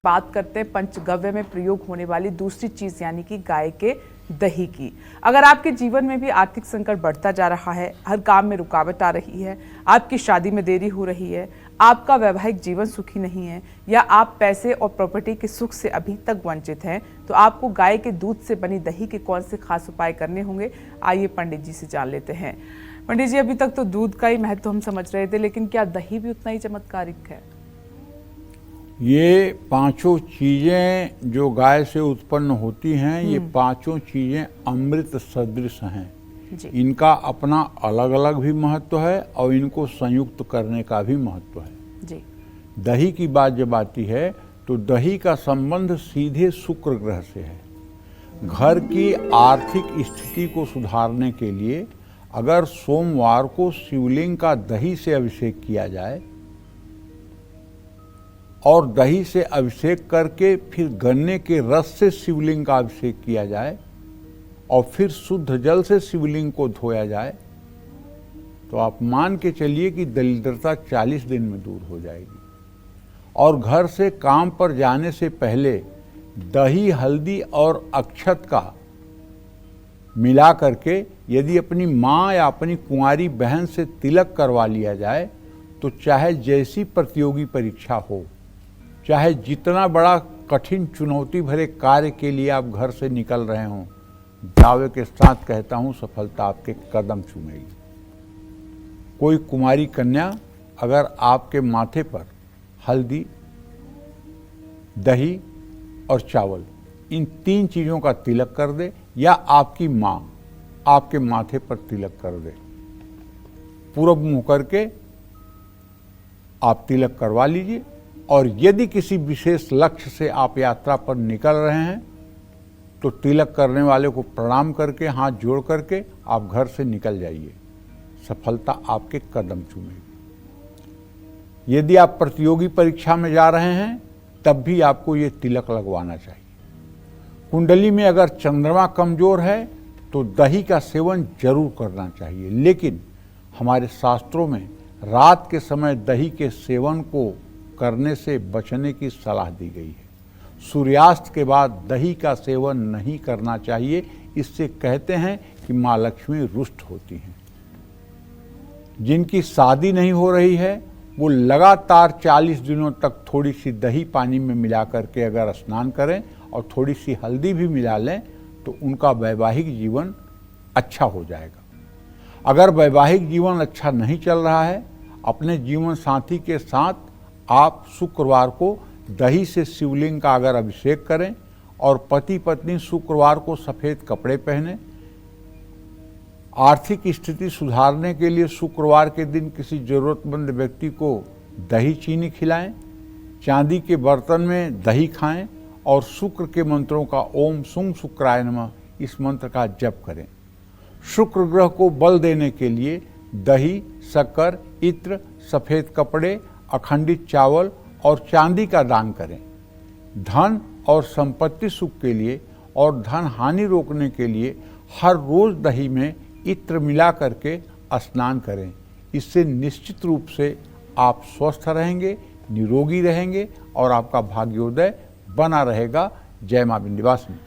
बात करते हैं पंचगव्य में प्रयोग होने वाली दूसरी चीज यानी कि गाय के दही की। अगर आपके जीवन में भी आर्थिक संकट बढ़ता जा रहा है, हर काम में रुकावट आ रही है, आपकी शादी में देरी हो रही है, आपका वैवाहिक जीवन सुखी नहीं है, या आप पैसे और प्रॉपर्टी के सुख से अभी तक वंचित हैं, तो आपको गाय के दूध से बनी दही के कौन से खास उपाय करने होंगे, आइए पंडित जी से जान लेते हैं। पंडित जी, अभी तक तो दूध का ही महत्व हम समझ रहे थे, लेकिन क्या दही भी उतना ही चमत्कारिक है? ये पांचों चीजें जो गाय से उत्पन्न होती हैं, ये पांचों चीजें अमृत सदृश हैं जी। इनका अपना अलग अलग भी महत्व है और इनको संयुक्त करने का भी महत्व है जी। दही की बात जब आती है तो दही का संबंध सीधे शुक्र ग्रह से है। घर की आर्थिक स्थिति को सुधारने के लिए अगर सोमवार को शिवलिंग का दही से अभिषेक किया जाए और दही से अभिषेक करके फिर गन्ने के रस से शिवलिंग का अभिषेक किया जाए और फिर शुद्ध जल से शिवलिंग को धोया जाए, तो आप मान के चलिए कि दरिद्रता 40 दिन में दूर हो जाएगी। और घर से काम पर जाने से पहले दही, हल्दी और अक्षत का मिला करके यदि अपनी माँ या अपनी कुंवारी बहन से तिलक करवा लिया जाए, तो चाहे जैसी प्रतियोगी परीक्षा हो, चाहे जितना बड़ा कठिन चुनौती भरे कार्य के लिए आप घर से निकल रहे हों, दावे के साथ कहता हूं सफलता आपके कदम चूमेगी। कोई कुमारी कन्या अगर आपके माथे पर हल्दी, दही और चावल इन 3 चीज़ों का तिलक कर दे, या आपकी माँ आपके माथे पर तिलक कर दे, पूरब मुँह करके आप तिलक करवा लीजिए। और यदि किसी विशेष लक्ष्य से आप यात्रा पर निकल रहे हैं तो तिलक करने वाले को प्रणाम करके, हाथ जोड़ करके आप घर से निकल जाइए, सफलता आपके कदम चूमेगी। यदि आप प्रतियोगी परीक्षा में जा रहे हैं तब भी आपको ये तिलक लगवाना चाहिए। कुंडली में अगर चंद्रमा कमजोर है तो दही का सेवन जरूर करना चाहिए, लेकिन हमारे शास्त्रों में रात के समय दही के सेवन को करने से बचने की सलाह दी गई है। सूर्यास्त के बाद दही का सेवन नहीं करना चाहिए, इससे कहते हैं कि माँ लक्ष्मी रुष्ट होती हैं। जिनकी शादी नहीं हो रही है वो लगातार 40 दिनों तक थोड़ी सी दही पानी में मिला करके अगर स्नान करें और थोड़ी सी हल्दी भी मिला लें तो उनका वैवाहिक जीवन अच्छा हो जाएगा। अगर वैवाहिक जीवन अच्छा नहीं चल रहा है, अपने जीवन साथी के साथ आप शुक्रवार को दही से शिवलिंग का अगर अभिषेक करें और पति पत्नी शुक्रवार को सफ़ेद कपड़े पहने, आर्थिक स्थिति सुधारने के लिए शुक्रवार के दिन किसी जरूरतमंद व्यक्ति को दही चीनी खिलाएं, चांदी के बर्तन में दही खाएं और शुक्र के मंत्रों का ओम सुं शुक्राय नमः इस मंत्र का जप करें। शुक्र ग्रह को बल देने के लिए दही, शक्कर, इत्र, सफ़ेद कपड़े, अखंडित चावल और चांदी का दान करें। धन और संपत्ति सुख के लिए और धन हानि रोकने के लिए हर रोज दही में इत्र मिला करके स्नान करें। इससे निश्चित रूप से आप स्वस्थ रहेंगे, निरोगी रहेंगे और आपका भाग्योदय बना रहेगा। जय मां विंध्यवासिनी।